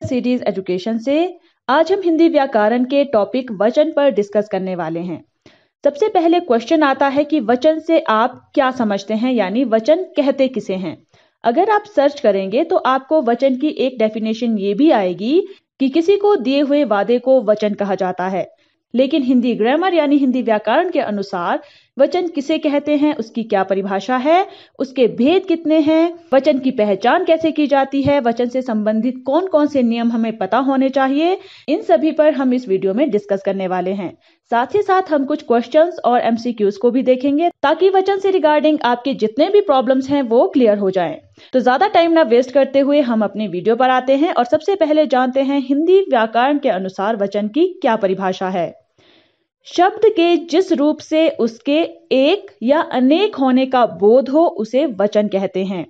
Series education से आज हम हिंदी व्याकरण के टॉपिक वचन पर डिस्कस करने वाले हैं। सबसे पहले क्वेश्चन आता है कि वचन से आप क्या समझते हैं, यानी वचन कहते किसे हैं। अगर आप सर्च करेंगे तो आपको वचन की एक डेफिनेशन ये भी आएगी कि किसी को दिए हुए वादे को वचन कहा जाता है। लेकिन हिंदी ग्रामर यानी हिंदी व्याकरण के अनुसार वचन किसे कहते हैं, उसकी क्या परिभाषा है, उसके भेद कितने हैं, वचन की पहचान कैसे की जाती है, वचन से संबंधित कौन कौन से नियम हमें पता होने चाहिए, इन सभी पर हम इस वीडियो में डिस्कस करने वाले हैं। साथ ही साथ हम कुछ क्वेश्चंस और एमसीक्यूज को भी देखेंगे ताकि वचन से रिगार्डिंग आपके जितने भी प्रॉब्लम्स हैं वो क्लियर हो जाएं। तो ज्यादा टाइम ना वेस्ट करते हुए हम अपनी वीडियो पर आते हैं और सबसे पहले जानते हैं हिंदी व्याकरण के अनुसार वचन की क्या परिभाषा है। शब्द के जिस रूप से उसके एक या अनेक होने का बोध हो उसे वचन कहते हैं।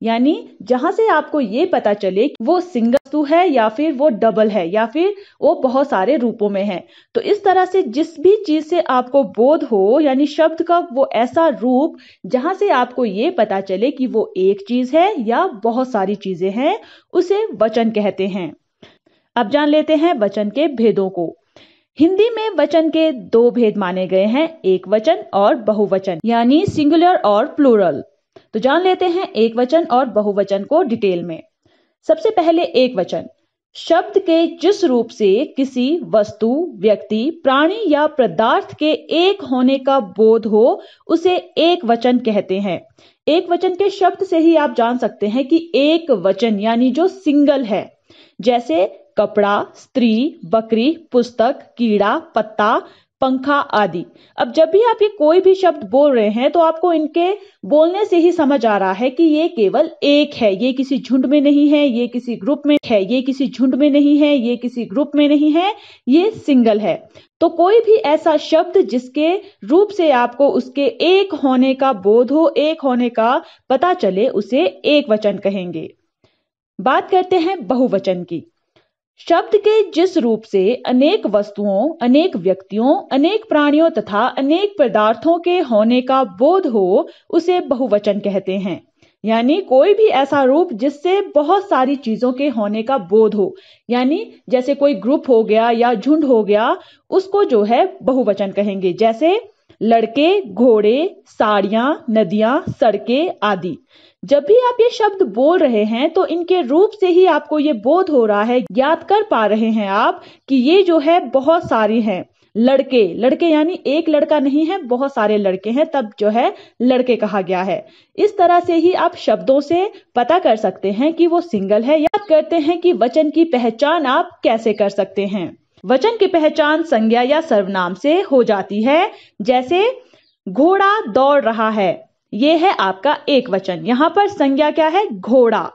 यानी जहां से आपको ये पता चले कि वो सिंगल वस्तु है या फिर वो डबल है या फिर वो बहुत सारे रूपों में है। तो इस तरह से जिस भी चीज से आपको बोध हो, यानी शब्द का वो ऐसा रूप जहां से आपको ये पता चले कि वो एक चीज है या बहुत सारी चीजें हैं, उसे वचन कहते हैं। अब जान लेते हैं वचन के भेदों को। हिंदी में वचन के दो भेद माने गए हैं, एक वचन और बहुवचन, यानी सिंगुलर और प्लूरल। तो जान लेते हैं एक वचन और बहुवचन को डिटेल में। सबसे पहले एक वचन, शब्द के जिस रूप से किसी वस्तु, व्यक्ति, प्राणी या पदार्थ के एक होने का बोध हो उसे एक वचन कहते हैं। एक वचन के शब्द से ही आप जान सकते हैं कि एक वचन यानी जो सिंगल है, जैसे कपड़ा, स्त्री, बकरी, पुस्तक, कीड़ा, पत्ता, पंखा आदि। अब जब भी आप ये कोई भी शब्द बोल रहे हैं तो आपको इनके बोलने से ही समझ आ रहा है कि ये केवल एक है, ये किसी झुंड में नहीं है, ये किसी ग्रुप में है, ये किसी झुंड में नहीं है, ये किसी ग्रुप में नहीं है, ये सिंगल है। तो कोई भी ऐसा शब्द जिसके रूप से आपको उसके एक होने का बोध हो, एक होने का पता चले, उसे एक वचन कहेंगे। बात करते हैं बहुवचन की। शब्द के जिस रूप से अनेक वस्तुओं, अनेक व्यक्तियों, अनेक प्राणियों तथा अनेक पदार्थों के होने का बोध हो उसे बहुवचन कहते हैं। यानी कोई भी ऐसा रूप जिससे बहुत सारी चीजों के होने का बोध हो, यानी जैसे कोई ग्रुप हो गया या झुंड हो गया, उसको जो है बहुवचन कहेंगे। जैसे लड़के, घोड़े, साड़ियां, नदियां, सड़कें आदि। जब भी आप ये शब्द बोल रहे हैं तो इनके रूप से ही आपको ये बोध हो रहा है, याद कर पा रहे हैं आप कि ये जो है बहुत सारी हैं। लड़के, लड़के यानी एक लड़का नहीं है, बहुत सारे लड़के हैं, तब जो है लड़के कहा गया है। इस तरह से ही आप शब्दों से पता कर सकते हैं कि वो सिंगल है। याद करते हैं कि वचन की पहचान आप कैसे कर सकते हैं। वचन की पहचान संज्ञा या सर्वनाम से हो जाती है। जैसे घोड़ा दौड़ रहा है, ये है आपका एक वचन। यहां पर संज्ञा क्या है? घोड़ा।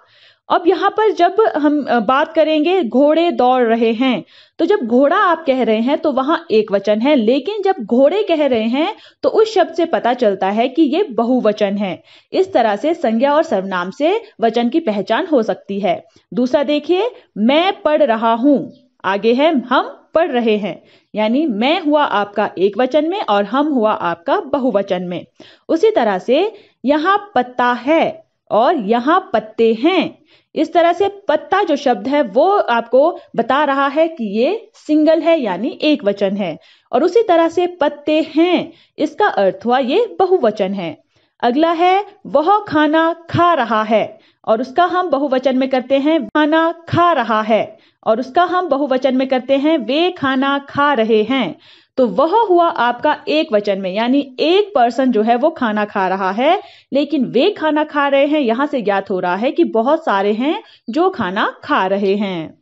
अब यहां पर जब हम बात करेंगे घोड़े दौड़ रहे हैं, तो जब घोड़ा आप कह रहे हैं तो वहां एक वचन है, लेकिन जब घोड़े कह रहे हैं तो उस शब्द से पता चलता है कि ये बहुवचन है। इस तरह से संज्ञा और सर्वनाम से वचन की पहचान हो सकती है। दूसरा देखिए, मैं पढ़ रहा हूं, आगे है हम पढ़ रहे हैं, यानी मैं हुआ आपका एक वचन में और हम हुआ आपका बहुवचन में। उसी तरह से यहां पत्ता है और यहां पत्ते हैं। इस तरह से पत्ता जो शब्द है वो आपको बता रहा है कि ये सिंगल है, यानी एक वचन है। और उसी तरह से पत्ते हैं, इसका अर्थ हुआ ये बहुवचन है। अगला है वह खाना खा रहा है, और उसका हम बहुवचन में करते हैं खाना खा रहा है, और उसका हम बहुवचन में करते हैं वे खाना खा रहे हैं। तो वह हुआ आपका एक वचन में, यानी एक पर्सन जो है वो खाना खा रहा है, लेकिन वे खाना खा रहे हैं, यहां से ज्ञात हो रहा है कि बहुत सारे हैं जो खाना खा रहे हैं।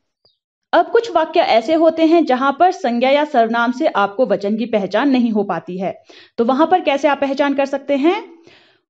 अब कुछ वाक्य ऐसे होते हैं जहां पर संज्ञा या सर्वनाम से आपको वचन की पहचान नहीं हो पाती है। तो वहां पर कैसे आप पहचान कर सकते हैं?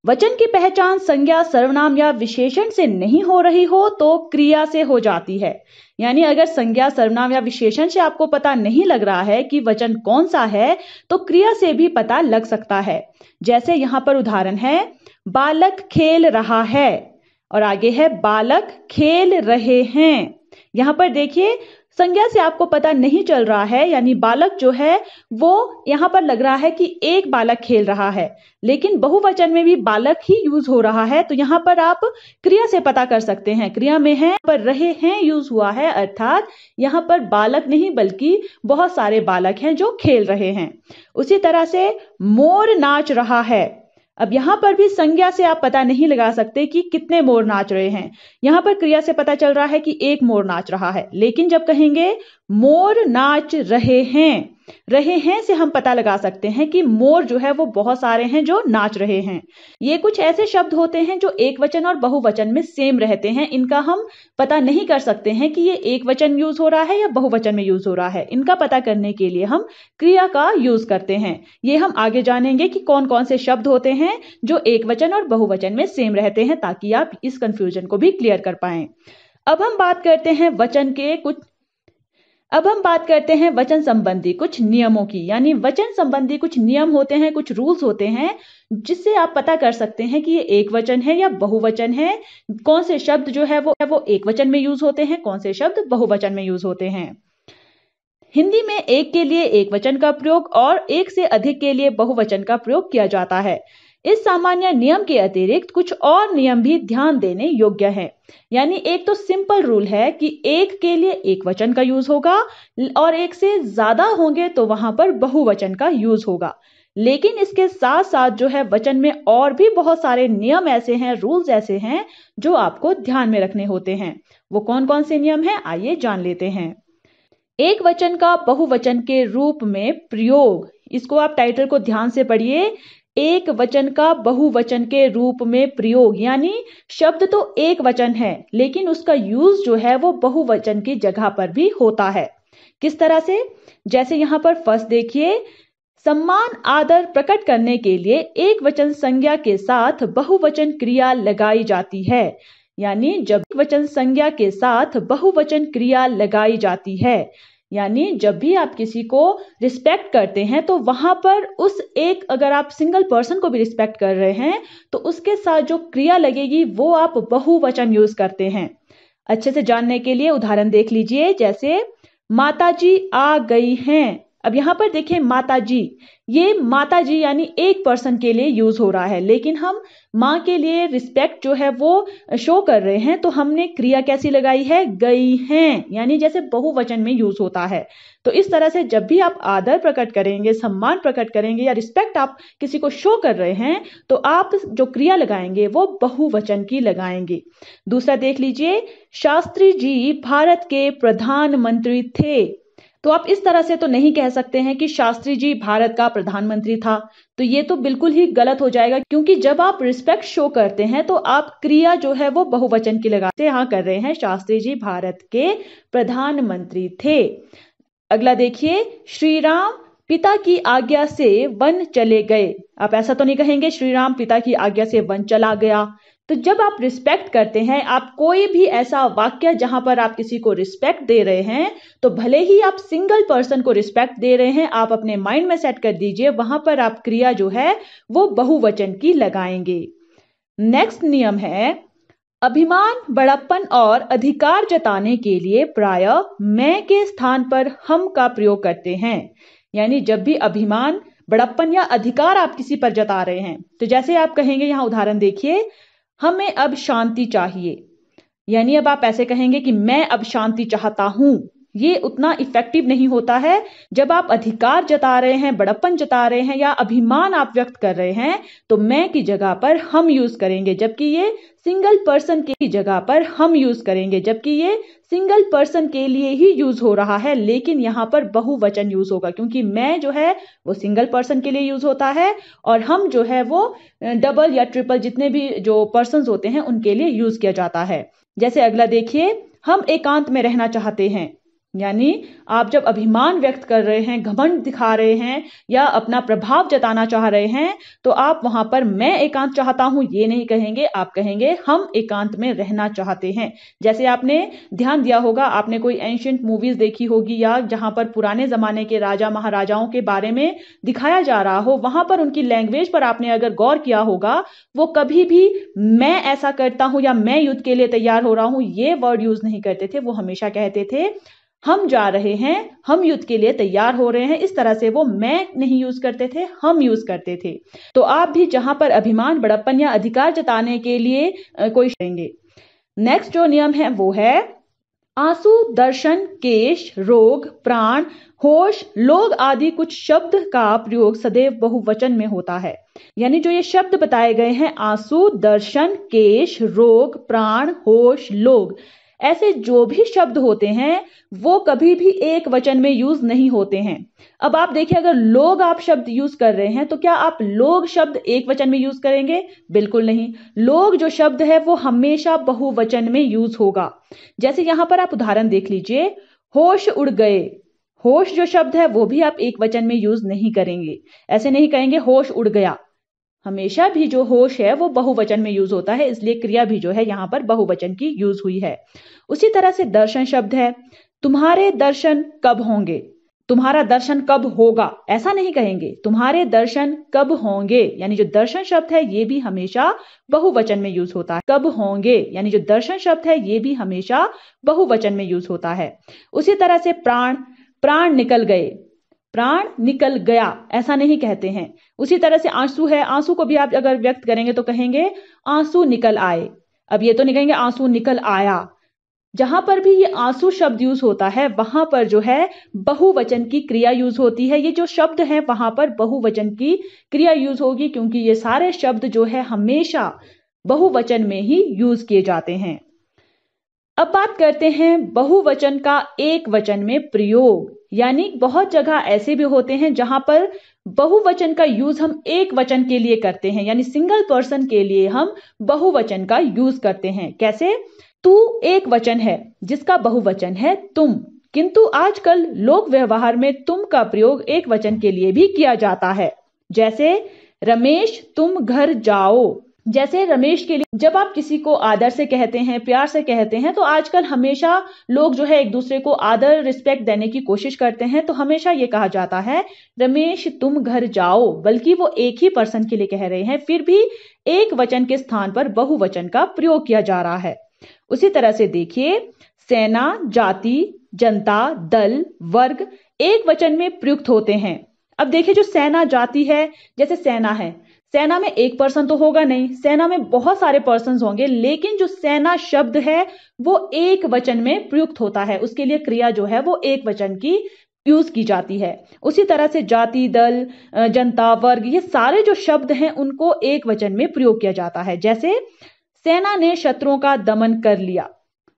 वचन की पहचान संज्ञा, सर्वनाम या विशेषण से नहीं हो रही हो तो क्रिया से हो जाती है। यानी अगर संज्ञा, सर्वनाम या विशेषण से आपको पता नहीं लग रहा है कि वचन कौन सा है, तो क्रिया से भी पता लग सकता है। जैसे यहां पर उदाहरण है, बालक खेल रहा है, और आगे है बालक खेल रहे हैं। यहां पर देखिए संज्ञा से आपको पता नहीं चल रहा है, यानी बालक जो है वो यहाँ पर लग रहा है कि एक बालक खेल रहा है, लेकिन बहुवचन में भी बालक ही यूज हो रहा है। तो यहाँ पर आप क्रिया से पता कर सकते हैं, क्रिया में है पर रहे हैं यूज हुआ है, अर्थात यहाँ पर बालक नहीं बल्कि बहुत सारे बालक हैं जो खेल रहे हैं। उसी तरह से मोर नाच रहा है। अब यहां पर भी संज्ञा से आप पता नहीं लगा सकते कि कितने मोर नाच रहे हैं। यहां पर क्रिया से पता चल रहा है कि एक मोर नाच रहा है, लेकिन जब कहेंगे मोर नाच रहे हैं से हम पता लगा सकते हैं कि मोर जो है वो बहुत सारे हैं जो नाच रहे हैं। ये कुछ ऐसे शब्द होते हैं जो एक वचन और बहुवचन में सेम रहते हैं। इनका हम पता नहीं कर सकते हैं कि ये एक वचन यूज हो रहा है या बहुवचन में यूज हो रहा है। इनका पता करने के लिए हम क्रिया का यूज करते हैं। ये हम आगे जानेंगे कि कौन कौन से शब्द होते हैं जो एक वचन और बहुवचन में सेम रहते हैं, ताकि आप इस कंफ्यूजन को भी क्लियर कर पाएं। अब हम बात करते हैं वचन संबंधी कुछ नियमों की। यानी वचन संबंधी कुछ नियम होते हैं, कुछ रूल्स होते हैं जिससे आप पता कर सकते हैं कि ये एक वचन है या बहुवचन है। कौन से शब्द जो है वो एक वचन में यूज होते हैं, कौन से शब्द बहुवचन में यूज होते हैं। हिंदी में एक के लिए एक वचन का प्रयोग और एक से अधिक के लिए बहुवचन का प्रयोग किया जाता है। इस सामान्य नियम के अतिरिक्त कुछ और नियम भी ध्यान देने योग्य हैं। यानी एक तो सिंपल रूल है कि एक के लिए एक वचन का यूज होगा और एक से ज्यादा होंगे तो वहां पर बहुवचन का यूज होगा। लेकिन इसके साथ साथ जो है वचन में और भी बहुत सारे नियम ऐसे हैं, रूल्स ऐसे हैं जो आपको ध्यान में रखने होते हैं। वो कौन कौन से नियम हैं, आइए जान लेते हैं। एक वचन का बहुवचन के रूप में प्रयोग, इसको आप टाइटल को ध्यान से पढ़िए। एक वचन का बहुवचन के रूप में प्रयोग, यानी शब्द तो एक वचन है लेकिन उसका यूज जो है वो बहुवचन की जगह पर भी होता है। किस तरह से, जैसे यहां पर फर्स्ट देखिए, सम्मान आदर प्रकट करने के लिए एक वचन संज्ञा के साथ बहुवचन क्रिया लगाई जाती है। यानी जब वचन संज्ञा के साथ बहुवचन क्रिया लगाई जाती है, यानी जब भी आप किसी को रिस्पेक्ट करते हैं तो वहां पर उस एक, अगर आप सिंगल पर्सन को भी रिस्पेक्ट कर रहे हैं तो उसके साथ जो क्रिया लगेगी वो आप बहुवचन यूज करते हैं। अच्छे से जानने के लिए उदाहरण देख लीजिए, जैसे माताजी आ गई हैं। अब यहां पर देखें माताजी, ये माताजी यानी एक पर्सन के लिए यूज हो रहा है, लेकिन हम माँ के लिए रिस्पेक्ट जो है वो शो कर रहे हैं तो हमने क्रिया कैसी लगाई है, गई हैं, यानी जैसे बहुवचन में यूज होता है। तो इस तरह से जब भी आप आदर प्रकट करेंगे, सम्मान प्रकट करेंगे या रिस्पेक्ट आप किसी को शो कर रहे हैं तो आप जो क्रिया लगाएंगे वो बहुवचन की लगाएंगे। दूसरा देख लीजिए, शास्त्री जी भारत के प्रधानमंत्री थे। तो आप इस तरह से तो नहीं कह सकते हैं कि शास्त्री जी भारत का प्रधानमंत्री था, तो ये तो बिल्कुल ही गलत हो जाएगा, क्योंकि जब आप रिस्पेक्ट शो करते हैं तो आप क्रिया जो है वो बहुवचन की लगाते यहाँ कर रहे हैं, शास्त्री जी भारत के प्रधानमंत्री थे। अगला देखिए, श्री राम पिता की आज्ञा से वन चले गए। आप ऐसा तो नहीं कहेंगे श्री राम पिता की आज्ञा से वन चला गया। तो जब आप रिस्पेक्ट करते हैं, आप कोई भी ऐसा वाक्य जहां पर आप किसी को रिस्पेक्ट दे रहे हैं, तो भले ही आप सिंगल पर्सन को रिस्पेक्ट दे रहे हैं, आप अपने माइंड में सेट कर दीजिए वहां पर आप क्रिया जो है वो बहुवचन की लगाएंगे। नेक्स्ट नियम है, अभिमान, बड़प्पन और अधिकार जताने के लिए प्रायः मैं के स्थान पर हम का प्रयोग करते हैं। यानी जब भी अभिमान, बड़प्पन या अधिकार आप किसी पर जता रहे हैं, तो जैसे आप कहेंगे, यहां उदाहरण देखिए, हमें अब शांति चाहिए। यानी अब आप ऐसे कहेंगे कि मैं अब शांति चाहता हूं। ये उतना इफेक्टिव नहीं होता है। जब आप अधिकार जता रहे हैं, बड़प्पन जता रहे हैं या अभिमान आप व्यक्त कर रहे हैं तो मैं की जगह पर हम यूज करेंगे, जबकि ये सिंगल पर्सन की जगह पर हम यूज करेंगे, जबकि ये सिंगल पर्सन के लिए ही यूज हो रहा है, लेकिन यहां पर बहुवचन यूज होगा, क्योंकि मैं जो है वो सिंगल पर्सन के लिए यूज होता है और हम जो है वो डबल या ट्रिपल जितने भी जो पर्सन होते हैं उनके लिए यूज किया जाता है। जैसे अगला देखिए, हम एकांत में रहना चाहते हैं। यानी आप जब अभिमान व्यक्त कर रहे हैं, घमंड दिखा रहे हैं या अपना प्रभाव जताना चाह रहे हैं, तो आप वहां पर मैं एकांत चाहता हूं ये नहीं कहेंगे, आप कहेंगे हम एकांत में रहना चाहते हैं। जैसे आपने ध्यान दिया होगा, आपने कोई एंशिएंट मूवीज देखी होगी या जहां पर पुराने जमाने के राजा महाराजाओं के बारे में दिखाया जा रहा हो, वहां पर उनकी लैंग्वेज पर आपने अगर गौर किया होगा, वो कभी भी मैं ऐसा करता हूं या मैं युद्ध के लिए तैयार हो रहा हूं ये वर्ड यूज नहीं करते थे। वो हमेशा कहते थे हम जा रहे हैं, हम युद्ध के लिए तैयार हो रहे हैं, इस तरह से वो मैं नहीं यूज करते थे, हम यूज करते थे। तो आप भी जहां पर अभिमान, बड़प्पन या अधिकार जताने के लिए कोई करेंगे। नेक्स्ट जो नियम है वो है आंसू, दर्शन, केश, रोग, प्राण, होश, लोग आदि कुछ शब्द का प्रयोग सदैव बहुवचन में होता है। यानी जो ये शब्द बताए गए हैं, आंसू, दर्शन, केश, रोग, प्राण, होश, लोग, ऐसे जो भी शब्द होते हैं वो कभी भी एक वचन में यूज नहीं होते हैं। अब आप देखिए, अगर लोग आप शब्द यूज कर रहे हैं तो क्या आप लोग शब्द एक वचन में यूज करेंगे? बिल्कुल नहीं। लोग जो शब्द है वो हमेशा बहुवचन में यूज होगा। जैसे यहां पर आप उदाहरण देख लीजिए, होश उड़ गए। होश जो शब्द है वो भी आप एक वचन में यूज नहीं करेंगे। ऐसे नहीं कहेंगे होश उड़ गया। हमेशा भी जो होश है वो बहुवचन में यूज होता है, इसलिए क्रिया भी जो है यहां पर बहुवचन की यूज हुई है। उसी तरह से दर्शन शब्द है, तुम्हारे दर्शन कब होंगे, तुम्हारा दर्शन कब होगा, ऐसा नहीं कहेंगे, तुम्हारे दर्शन कब होंगे। यानी जो दर्शन शब्द है ये भी हमेशा बहुवचन में यूज होता है। कब होंगे यानी जो दर्शन शब्द है ये भी हमेशा बहुवचन में यूज होता है। उसी तरह से प्राण, प्राण निकल गए, प्राण निकल गया, ऐसा नहीं कहते हैं। उसी तरह से आंसू है, आंसू को भी आप अगर व्यक्त करेंगे तो कहेंगे आंसू निकल आए। अब ये तो नहीं कहेंगे आंसू निकल आया। जहां पर भी ये आंसू शब्द यूज होता है वहां पर जो है बहुवचन की क्रिया यूज होती है। ये जो शब्द है वहां पर बहुवचन की क्रिया यूज होगी, क्योंकि ये सारे शब्द जो है हमेशा बहुवचन में ही यूज किए जाते हैं। अब बात करते हैं बहुवचन का एक वचन में प्रयोग। यानी बहुत जगह ऐसे भी होते हैं जहां पर बहुवचन का यूज हम एक वचन के लिए करते हैं, यानी सिंगल पर्सन के लिए हम बहुवचन का यूज करते हैं। कैसे? तू एक वचन है जिसका बहुवचन है तुम, किंतु आजकल लोक व्यवहार में तुम का प्रयोग एक वचन के लिए भी किया जाता है। जैसे रमेश तुम घर जाओ। जैसे रमेश के लिए जब आप किसी को आदर से कहते हैं, प्यार से कहते हैं, तो आजकल हमेशा लोग जो है एक दूसरे को आदर, रिस्पेक्ट देने की कोशिश करते हैं। तो हमेशा ये कहा जाता है रमेश तुम घर जाओ, बल्कि वो एक ही पर्सन के लिए कह रहे हैं, फिर भी एक वचन के स्थान पर बहुवचन का प्रयोग किया जा रहा है। उसी तरह से देखिए, सेना, जाति, जनता, दल, वर्ग एक वचन में प्रयुक्त होते हैं। अब देखिए, जो सेना जाति है, जैसे सेना है, सेना में एक पर्सन तो होगा नहीं, सेना में बहुत सारे पर्सन होंगे, लेकिन जो सेना शब्द है वो एक वचन में प्रयुक्त होता है। उसके लिए क्रिया जो है वो एक वचन की यूज की जाती है। उसी तरह से जाति, दल, जनता, वर्ग, ये सारे जो शब्द हैं उनको एक वचन में प्रयोग किया जाता है। जैसे सेना ने शत्रुओं का दमन कर लिया।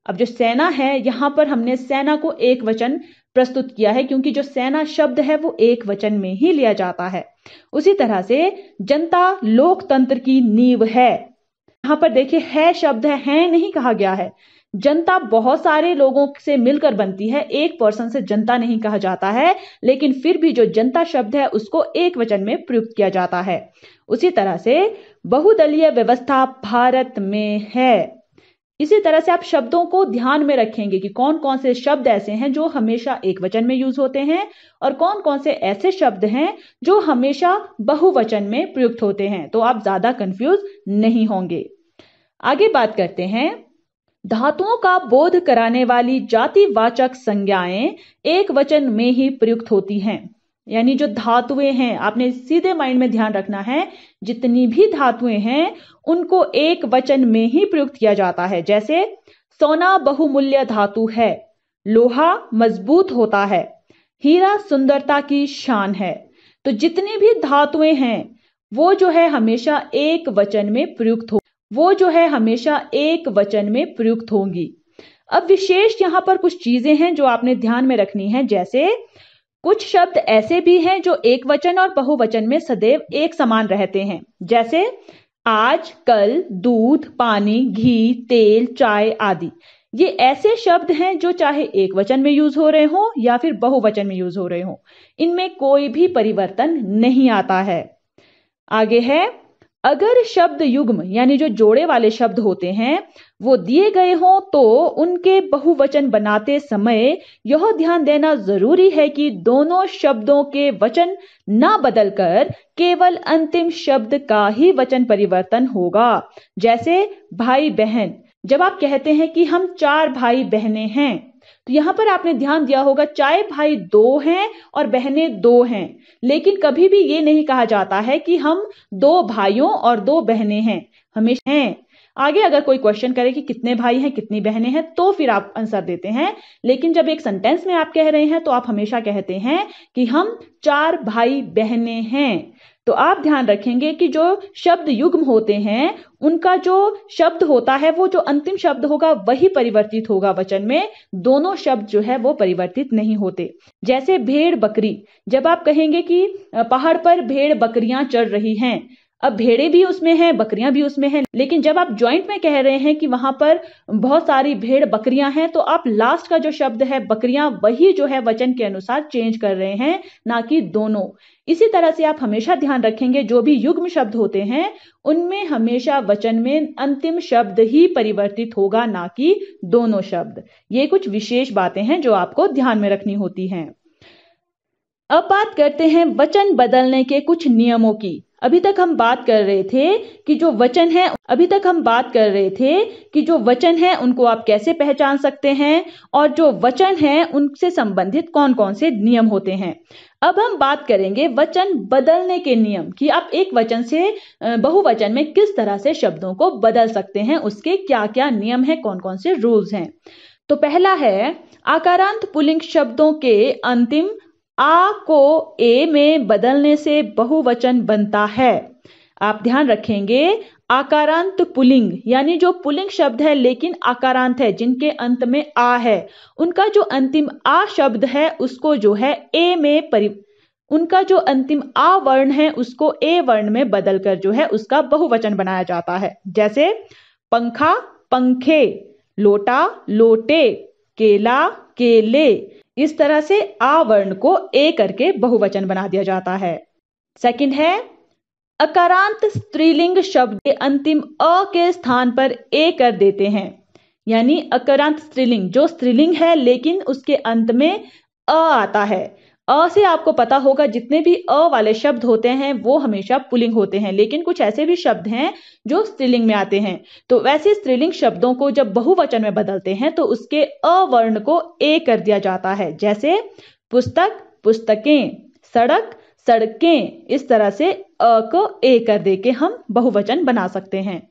अब जो सेना है यहां पर हमने सेना को एक वचन प्रस्तुत किया है, क्योंकि जो सेना शब्द है वो एक वचन में ही लिया जाता है। उसी तरह से जनता लोकतंत्र की नींव है। यहां पर देखिए, है शब्द है नहीं कहा गया है। जनता बहुत सारे लोगों से मिलकर बनती है, एक पर्सन से जनता नहीं कहा जाता है, लेकिन फिर भी जो जनता शब्द है उसको एक वचन में प्रयुक्त किया जाता है। उसी तरह से बहुदलीय व्यवस्था भारत में है। इसी तरह से आप शब्दों को ध्यान में रखेंगे कि कौन कौन से शब्द ऐसे हैं जो हमेशा एक वचन में यूज होते हैं और कौन कौन से ऐसे शब्द हैं जो हमेशा बहुवचन में प्रयुक्त होते हैं, तो आप ज्यादा कंफ्यूज नहीं होंगे। आगे बात करते हैं, धातुओं का बोध कराने वाली जातिवाचक संज्ञाएं एक वचन में ही प्रयुक्त होती हैं। यानी जो धातुएं हैं, आपने सीधे माइंड में ध्यान रखना है, जितनी भी धातुएं हैं उनको एक वचन में ही प्रयुक्त किया जाता है। जैसे सोना बहुमूल्य धातु है, लोहा मजबूत होता है, हीरा सुंदरता की शान है। तो जितनी भी धातुएं हैं वो जो है हमेशा एक वचन में प्रयुक्त होंगी। अब विशेष यहां पर कुछ चीजें हैं जो आपने ध्यान में रखनी है। जैसे कुछ शब्द ऐसे भी हैं जो एक वचन और बहुवचन में सदैव एक समान रहते हैं। जैसे आज, कल, दूध, पानी, घी, तेल, चाय आदि। ये ऐसे शब्द हैं जो चाहे एक वचन में यूज हो रहे हो या फिर बहुवचन में यूज हो रहे हो, इनमें कोई भी परिवर्तन नहीं आता है। आगे है, अगर शब्द युग्म यानी जो जोड़े वाले शब्द होते हैं वो दिए गए हों तो उनके बहुवचन बनाते समय यह ध्यान देना जरूरी है कि दोनों शब्दों के वचन ना बदलकर केवल अंतिम शब्द का ही वचन परिवर्तन होगा। जैसे भाई बहन, जब आप कहते हैं कि हम 4 भाई बहनें हैं, तो यहाँ पर आपने ध्यान दिया होगा, चाहे भाई दो हैं और बहनें दो हैं, लेकिन कभी भी ये नहीं कहा जाता है कि हम दो भाइयों और दो बहनें हैं, हमेशा हैं। आगे अगर कोई क्वेश्चन करे कि कितने भाई हैं कितनी बहनें हैं, तो फिर आप आंसर देते हैं। लेकिन जब एक सेंटेंस में आप कह रहे हैं तो आप हमेशा कहते हैं कि हम 4 भाई बहनें हैं। तो आप ध्यान रखेंगे कि जो शब्द युग्म होते हैं उनका जो शब्द होता है, वो जो अंतिम शब्द होगा वही परिवर्तित होगा वचन में, दोनों शब्द जो है वो परिवर्तित नहीं होते। जैसे भेड़ बकरी, जब आप कहेंगे कि पहाड़ पर भेड़ बकरियां चढ़ रही हैं, अब भेड़ें भी उसमें हैं बकरियां भी उसमें हैं, लेकिन जब आप जॉइंट में कह रहे हैं कि वहां पर बहुत सारी भेड़ बकरियां हैं, तो आप लास्ट का जो शब्द है बकरियां, वही जो है वचन के अनुसार चेंज कर रहे हैं, ना कि दोनों। इसी तरह से आप हमेशा ध्यान रखेंगे, जो भी युग्म शब्द होते हैं उनमें हमेशा वचन में अंतिम शब्द ही परिवर्तित होगा, ना कि दोनों शब्द। ये कुछ विशेष बातें हैं जो आपको ध्यान में रखनी होती हैं। अब बात करते हैं वचन बदलने के कुछ नियमों की। अभी तक हम बात कर रहे थे कि जो वचन है उनको आप कैसे पहचान सकते हैं, और जो वचन है उनसे संबंधित कौन कौन से नियम होते हैं। अब हम बात करेंगे वचन बदलने के नियम, कि आप एक वचन से बहुवचन में किस तरह से शब्दों को बदल सकते हैं, उसके क्या क्या नियम है, कौन कौन से रूल्स हैं। तो पहला है, आकारांत पुल्लिंग शब्दों के अंतिम आ को ए में बदलने से बहुवचन बनता है। आप ध्यान रखेंगे, आकारांत पुल्लिंग यानी जो पुल्लिंग शब्द है लेकिन आकारांत है, जिनके अंत में आ है, उनका जो अंतिम आ शब्द है उसको जो है ए में उनका जो अंतिम आ वर्ण है उसको ए वर्ण में बदलकर जो है उसका बहुवचन बनाया जाता है। जैसे पंखा पंखे, लोटा लोटे, केला केले, इस तरह से आ वर्ण को ए करके बहुवचन बना दिया जाता है। सेकंड है, अकारांत स्त्रीलिंग शब्द के अंतिम अ के स्थान पर ए कर देते हैं। यानी अकारांत स्त्रीलिंग, जो स्त्रीलिंग है लेकिन उसके अंत में अ आता है। अ से आपको पता होगा जितने भी अ वाले शब्द होते हैं वो हमेशा पुल्लिंग होते हैं, लेकिन कुछ ऐसे भी शब्द हैं जो स्त्रीलिंग में आते हैं। तो वैसे स्त्रीलिंग शब्दों को जब बहुवचन में बदलते हैं तो उसके अ वर्ण को ए कर दिया जाता है। जैसे पुस्तक पुस्तकें, सड़क सड़कें, इस तरह से अ को ए कर दे के हम बहुवचन बना सकते हैं।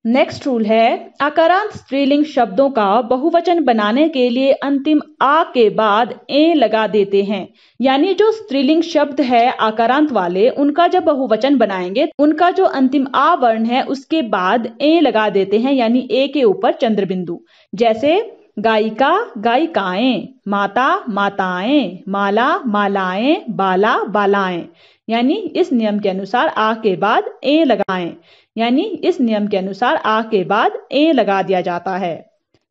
नेक्स्ट रूल है, आकारांत स्त्रीलिंग शब्दों का बहुवचन बनाने के लिए अंतिम आ के बाद ए लगा देते हैं। यानी जो स्त्रीलिंग शब्द है आकारांत वाले, उनका जब बहुवचन बनाएंगे उनका जो अंतिम आ वर्ण है उसके बाद ए लगा देते हैं, यानी ए के ऊपर चंद्र बिंदु। जैसे गायिका गायिकाएं, माता माताएं, माला मालाएं, बाला बालाएं। यानी इस नियम के अनुसार आ के बाद ए लगाएं, यानी इस नियम के अनुसार आ के बाद ए लगा दिया जाता है।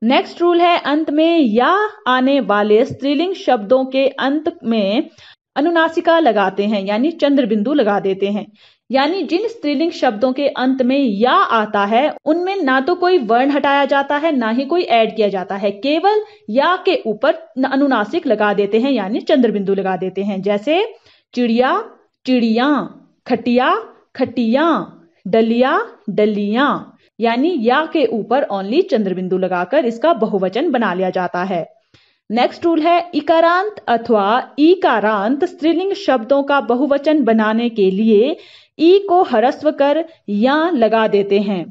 नेक्स्ट रूल है, अंत में या आने वाले स्त्रीलिंग शब्दों के अंत में अनुनासिका लगाते हैं, यानी चंद्र बिंदु लगा देते हैं। यानी जिन स्त्रीलिंग शब्दों के अंत में या आता है उनमें ना तो कोई वर्ण हटाया जाता है ना ही कोई ऐड किया जाता है, केवल या के ऊपर अनुनासिक लगा देते हैं, यानी चंद्र बिंदु लगा देते हैं। जैसे चिड़िया चिड़िया, खटिया खटिया, डलिया डलियां, यानी या के ऊपर ओनली चंद्र बिंदु लगाकर इसका बहुवचन बना लिया जाता है। नेक्स्ट रूल है, इकारांत अथवा ईकारांत स्त्रीलिंग शब्दों का बहुवचन बनाने के लिए ई को ह्रस्व कर या लगा देते हैं।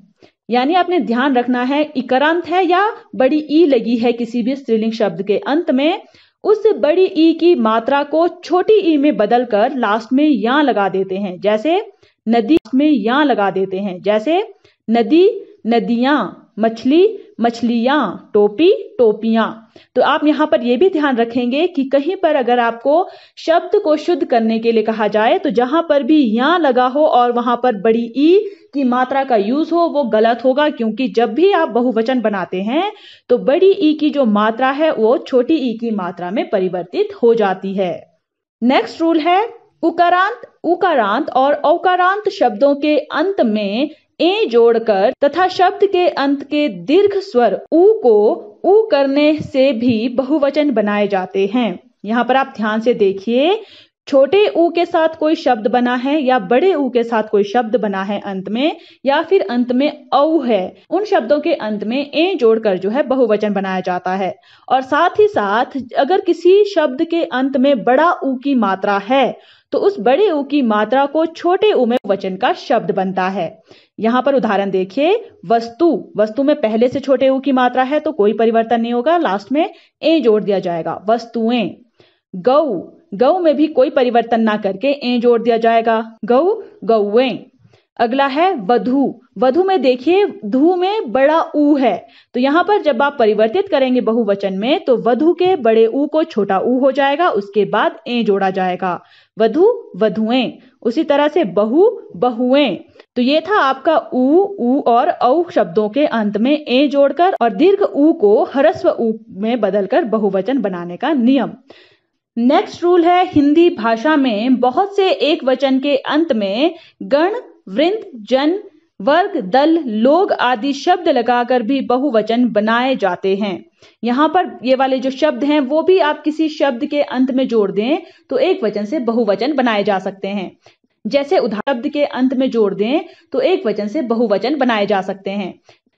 यानी आपने ध्यान रखना है, इकारांत है या बड़ी ई लगी है किसी भी स्त्रीलिंग शब्द के अंत में, उस बड़ी ई की मात्रा को छोटी ई में बदलकर लास्ट में या लगा देते हैं। जैसे नदी में या लगा देते हैं। जैसे नदी नदियां, मछली मछलियां, टोपी टोपियां। तो आप यहां पर यह भी ध्यान रखेंगे कि कहीं पर अगर आपको शब्द को शुद्ध करने के लिए कहा जाए तो जहां पर भी या लगा हो और वहां पर बड़ी ई की मात्रा का यूज हो वो गलत होगा, क्योंकि जब भी आप बहुवचन बनाते हैं तो बड़ी ई की जो मात्रा है वो छोटी ई की मात्रा में परिवर्तित हो जाती है। नेक्स्ट रूल है, उकारांत उकारांत और औकारांत शब्दों के अंत में ए जोड़कर तथा शब्द के अंत के दीर्घ स्वर उ को उ करने से भी बहुवचन बनाए जाते हैं। यहां पर आप ध्यान से देखिए, छोटे ऊ के साथ कोई शब्द बना है या बड़े ऊ के साथ कोई शब्द बना है अंत में, या फिर अंत में औ है, उन शब्दों के अंत में ए जोड़कर जो है बहुवचन बनाया जाता है। और साथ ही साथ अगर किसी शब्द के अंत में बड़ा ऊ की मात्रा है तो उस बड़े ऊ की मात्रा को छोटे ऊ में वचन का शब्द बनता है। यहां पर उदाहरण देखिए, वस्तु, वस्तु में पहले से छोटे ऊ की मात्रा है तो कोई परिवर्तन नहीं होगा, लास्ट में ए जोड़ दिया जाएगा, वस्तुएं। गऊ, गऊ में भी कोई परिवर्तन ना करके ए जोड़ दिया जाएगा, गऊ, गौएं। अगला है वधू, वधू में देखिए धू में बड़ा ऊ है, तो यहां पर जब आप परिवर्तित करेंगे बहुवचन में तो वधू के बड़े ऊ को छोटा ऊ हो जाएगा, उसके बाद ए जोड़ा जाएगा, वधू, वधुएं। उसी तरह से बहु, बहुएं। तो ये था आपका ऊ और औ शब्दों के अंत में ए जोड़कर और दीर्घ ऊ को ह्रस्व ऊ में बदलकर बहुवचन बनाने का नियम। नेक्स्ट रूल है, हिंदी भाषा में बहुत से एक वचन के अंत में गण, वृंद, जन, वर्ग, दल, लोग आदि शब्द लगाकर भी बहुवचन बनाए जाते हैं। यहां पर ये वाले जो शब्द हैं वो भी आप किसी शब्द के अंत में जोड़ दें तो एक वचन से बहुवचन बनाए जा सकते हैं। जैसे उदाहरण, शब्द के अंत में जोड़ दें तो एक वचन से बहुवचन बनाए जा सकते हैं।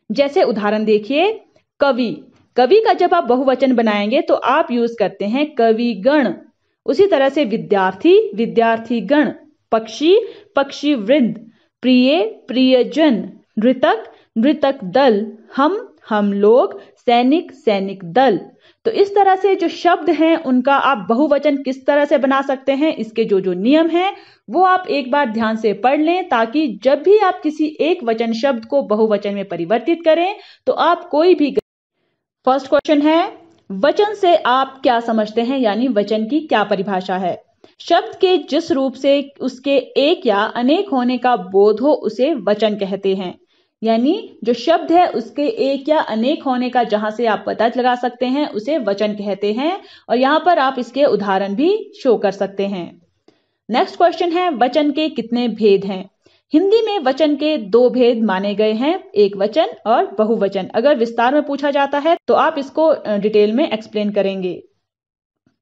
जैसे उदाहरण देखिए, कवि, कवि का जब आप बहुवचन बनाएंगे तो आप यूज करते हैं कविगण। उसी तरह से विद्यार्थी, विद्यार्थीगण, पक्षी, पक्षी वृंद, प्रिय, प्रियजन, नृतक, नृतक दल, हम लोग, सैनिक, सैनिक दल। तो इस तरह से जो शब्द हैं उनका आप बहुवचन किस तरह से बना सकते हैं, इसके जो नियम हैं वो आप एक बार ध्यान से पढ़ लें, ताकि जब भी आप किसी एक वचन शब्द को बहुवचन में परिवर्तित करें तो आप कोई भी। फर्स्ट क्वेश्चन है, वचन से आप क्या समझते हैं, यानी वचन की क्या परिभाषा है। शब्द के जिस रूप से उसके एक या अनेक होने का बोध हो उसे वचन कहते हैं। यानी जो शब्द है उसके एक या अनेक होने का जहां से आप पता लगा सकते हैं उसे वचन कहते हैं, और यहां पर आप इसके उदाहरण भी शो कर सकते हैं। नेक्स्ट क्वेश्चन है, वचन के कितने भेद हैं। हिंदी में वचन के दो भेद माने गए हैं, एक वचन और बहुवचन। अगर विस्तार में पूछा जाता है तो आप इसको डिटेल में एक्सप्लेन करेंगे।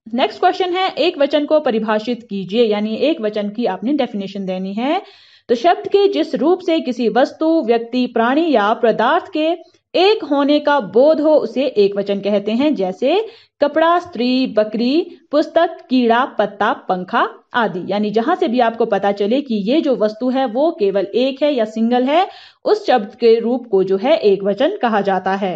नेक्स्ट क्वेश्चन है, एक वचन को परिभाषित कीजिए, यानी एक वचन की आपने डेफिनेशन देनी है। तो शब्द के जिस रूप से किसी वस्तु, व्यक्ति, प्राणी या पदार्थ के एक होने का बोध हो उसे एक वचन कहते हैं। जैसे कपड़ा, स्त्री, बकरी, पुस्तक, कीड़ा, पत्ता, पंखा आदि। यानी जहां से भी आपको पता चले कि ये जो वस्तु है वो केवल एक है या सिंगल है, उस शब्द के रूप को जो है एक वचन कहा जाता है।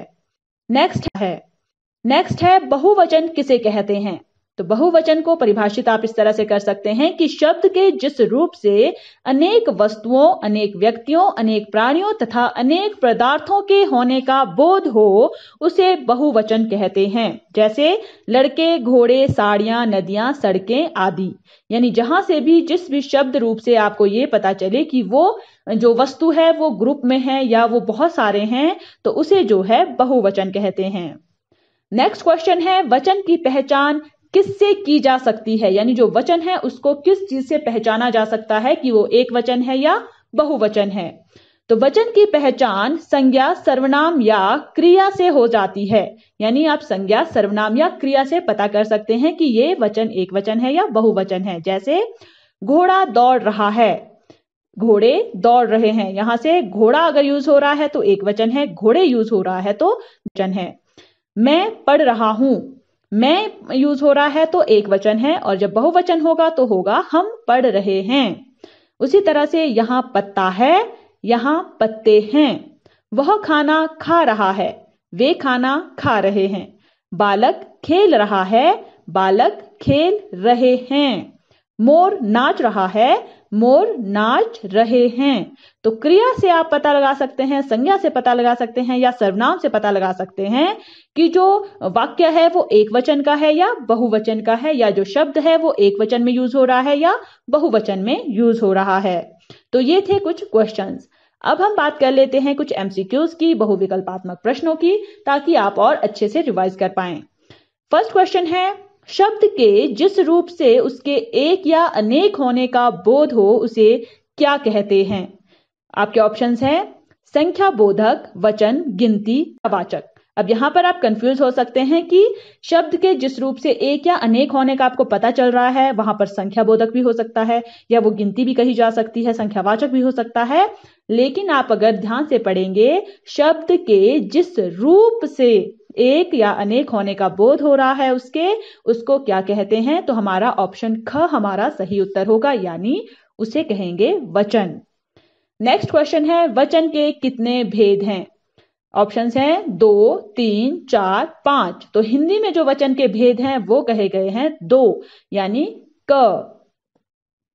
नेक्स्ट है बहुवचन किसे कहते हैं। तो बहुवचन को परिभाषित आप इस तरह से कर सकते हैं कि शब्द के जिस रूप से अनेक वस्तुओं, अनेक व्यक्तियों, अनेक प्राणियों तथा अनेक पदार्थों के होने का बोध हो उसे बहुवचन कहते हैं। जैसे लड़के, घोड़े, साड़ियां, नदियां, सड़कें आदि। यानी जहां से भी जिस भी शब्द रूप से आपको ये पता चले कि वो जो वस्तु है वो ग्रुप में है या वो बहुत सारे हैं, तो उसे जो है बहुवचन कहते हैं। नेक्स्ट क्वेश्चन है, वचन की पहचान किससे की जा सकती है। यानी जो वचन है उसको किस चीज से पहचाना जा सकता है कि वो एक वचन है या बहुवचन है। तो वचन की पहचान संज्ञा, सर्वनाम या क्रिया से हो जाती है। यानी आप संज्ञा, सर्वनाम या क्रिया से पता कर सकते हैं कि ये वचन एक वचन है या बहुवचन है। जैसे घोड़ा दौड़ रहा है, घोड़े दौड़ रहे हैं, यहां से घोड़ा अगर यूज हो रहा है तो एक वचन है, घोड़े यूज हो रहा है तो वचन है। मैं पढ़ रहा हूं, मैं यूज हो रहा है तो एक वचन है, और जब बहुवचन होगा तो होगा हम पढ़ रहे हैं। उसी तरह से यहां पत्ता है, यहां पत्ते हैं। वह खाना खा रहा है, वे खाना खा रहे हैं। बालक खेल रहा है, बालक खेल रहे हैं। मोर नाच रहा है, मोर नाच रहे हैं। तो क्रिया से आप पता लगा सकते हैं, संज्ञा से पता लगा सकते हैं या सर्वनाम से पता लगा सकते हैं कि जो वाक्य है वो एक वचन का है या बहुवचन का है, या जो शब्द है वो एक वचन में यूज हो रहा है या बहुवचन में यूज हो रहा है। तो ये थे कुछ क्वेश्चंस। अब हम बात कर लेते हैं कुछ एमसीक्यूज की, बहुविकल्पात्मक प्रश्नों की, ताकि आप और अच्छे से रिवाइज कर पाएं। फर्स्ट क्वेश्चन है, शब्द के जिस रूप से उसके एक या अनेक होने का बोध हो उसे क्या कहते हैं। आपके ऑप्शंस हैं संख्या बोधक, वचन, गिनती, वाचक। अब यहाँ पर आप कंफ्यूज हो सकते हैं कि शब्द के जिस रूप से एक या अनेक होने का आपको पता चल रहा है वहां पर संख्याबोधक भी हो सकता है या वो गिनती भी कही जा सकती है, संख्यावाचक भी हो सकता है। लेकिन आप अगर ध्यान से पढ़ेंगे, शब्द के जिस रूप से एक या अनेक होने का बोध हो रहा है उसको क्या कहते हैं? तो हमारा ऑप्शन ख हमारा सही उत्तर होगा, यानी उसे कहेंगे वचन। नेक्स्ट क्वेश्चन है, वचन के कितने भेद हैं? ऑप्शंस हैं 2, 3, 4, 5। तो हिंदी में जो वचन के भेद हैं वो कहे गए हैं 2, यानी क।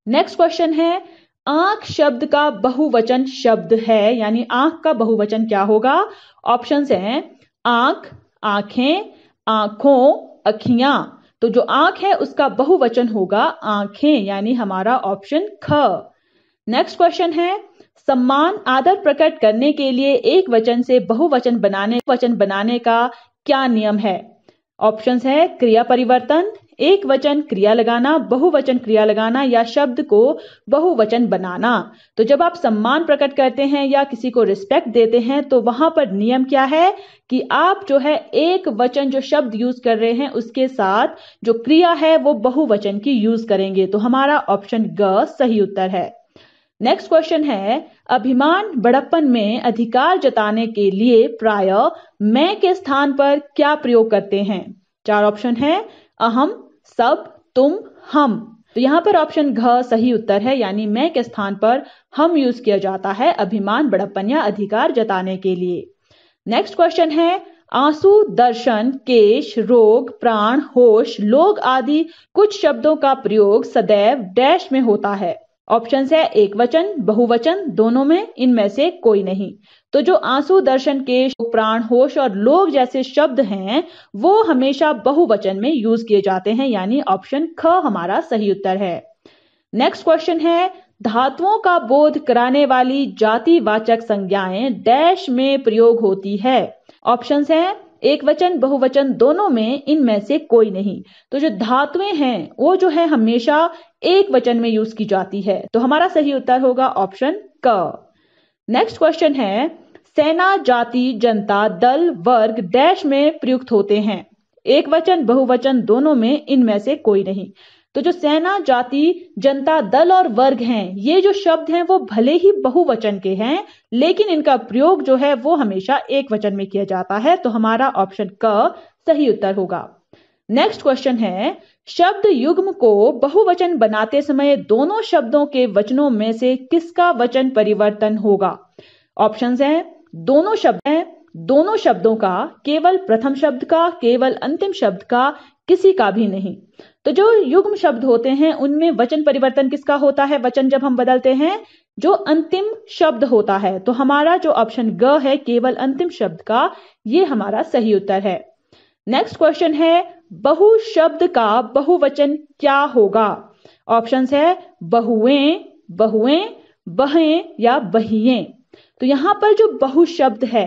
नेक्स्ट क्वेश्चन है, आंख शब्द का बहुवचन शब्द है, यानी आंख का बहुवचन क्या होगा? ऑप्शंस हैं आंख, आंखें, आंखों, अखियां। तो जो आंख है उसका बहुवचन होगा आंखें, यानी हमारा ऑप्शन ख। नेक्स्ट क्वेश्चन है, सम्मान आदर प्रकट करने के लिए एक वचन से बहुवचन बनाने का क्या नियम है? ऑप्शंस है क्रिया परिवर्तन, एक वचन क्रिया लगाना, बहुवचन क्रिया लगाना या शब्द को बहुवचन बनाना। तो जब आप सम्मान प्रकट करते हैं या किसी को रिस्पेक्ट देते हैं तो वहां पर नियम क्या है कि आप जो है एक वचन जो शब्द यूज कर रहे हैं उसके साथ जो क्रिया है वो बहुवचन की यूज करेंगे। तो हमारा ऑप्शन ग सही उत्तर है। नेक्स्ट क्वेश्चन है, अभिमान बड़प्पन में अधिकार जताने के लिए प्राय मैं के स्थान पर क्या प्रयोग करते हैं? 4 ऑप्शन है, अहम, सब, तुम, हम। तो यहां पर ऑप्शन घ सही उत्तर है, यानी मैं के स्थान पर हम यूज किया जाता है अभिमान बड़प्पन या अधिकार जताने के लिए। नेक्स्ट क्वेश्चन है, आंसू, दर्शन, केश, रोग, प्राण, होश, लोग आदि कुछ शब्दों का प्रयोग सदैव डैश में होता है। ऑप्शन है एक वचन, बहुवचन, दोनों में, इनमें से कोई नहीं। तो जो आंसू, दर्शन, केश, प्राण, होश और लोग जैसे शब्द हैं वो हमेशा बहुवचन में यूज किए जाते हैं, यानी ऑप्शन ख हमारा सही उत्तर है। नेक्स्ट क्वेश्चन है, धातुओं का बोध कराने वाली जातिवाचक संज्ञाएं डैश में प्रयोग होती है। ऑप्शंस हैं एक वचन, बहुवचन, दोनों में, इनमें से कोई नहीं। तो जो धातुएं हैं वो जो है हमेशा एक वचन में यूज की जाती है। तो हमारा सही उत्तर होगा ऑप्शन क। नेक्स्ट क्वेश्चन है, सेना, जाति, जनता, दल, वर्ग डैश में प्रयुक्त होते हैं। एक वचन, बहुवचन, दोनों में, इनमें से कोई नहीं। तो जो सेना, जाति, जनता, दल और वर्ग हैं, ये जो शब्द हैं वो भले ही बहुवचन के हैं लेकिन इनका प्रयोग जो है वो हमेशा एक वचन में किया जाता है। तो हमारा ऑप्शन क सही उत्तर होगा। नेक्स्ट क्वेश्चन है, शब्द युग्म को बहुवचन बनाते समय दोनों शब्दों के वचनों में से किसका वचन परिवर्तन होगा? ऑप्शंस हैं दोनों शब्दों का, केवल प्रथम शब्द का, केवल अंतिम शब्द का, किसी का भी नहीं। तो जो युग्म शब्द होते हैं उनमें वचन परिवर्तन किसका होता है? वचन जब हम बदलते हैं जो अंतिम शब्द होता है। तो हमारा जो ऑप्शन ग है केवल अंतिम शब्द का, ये हमारा सही उत्तर है। नेक्स्ट क्वेश्चन है, बहु शब्द का बहुवचन क्या होगा? ऑप्शंस है बहुएं, बहुएं, बहें या बहिएं। तो यहां पर जो बहु शब्द है,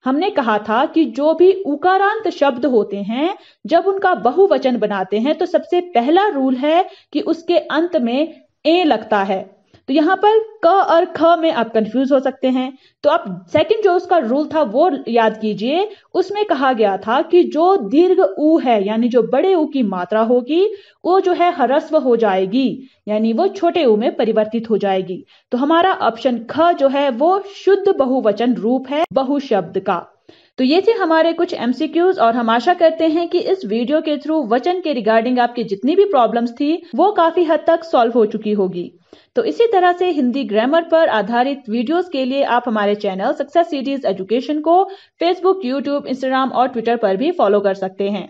हमने कहा था कि जो भी उकारांत शब्द होते हैं जब उनका बहुवचन बनाते हैं तो सबसे पहला रूल है कि उसके अंत में ए लगता है। तो यहां पर क और ख में आप कंफ्यूज हो सकते हैं। तो आप सेकंड जो उसका रूल था वो याद कीजिए। उसमें कहा गया था कि जो दीर्घ ऊ है यानी जो बड़े ऊ की मात्रा होगी वो जो है ह्रस्व हो जाएगी, यानी वो छोटे ऊ में परिवर्तित हो जाएगी। तो हमारा ऑप्शन ख जो है वो शुद्ध बहुवचन रूप है बहु शब्द का। तो ये थे हमारे कुछ एमसीक्यूज और हम आशा करते हैं कि इस वीडियो के थ्रू वचन के रिगार्डिंग आपकी जितनी भी प्रॉब्लम्स थी वो काफी हद तक सॉल्व हो चुकी होगी। तो इसी तरह से हिंदी ग्रामर पर आधारित वीडियोस के लिए आप हमारे चैनल सक्सेस सिटीज एजुकेशन को फेसबुक, यूट्यूब, इंस्टाग्राम और ट्विटर पर भी फॉलो कर सकते हैं।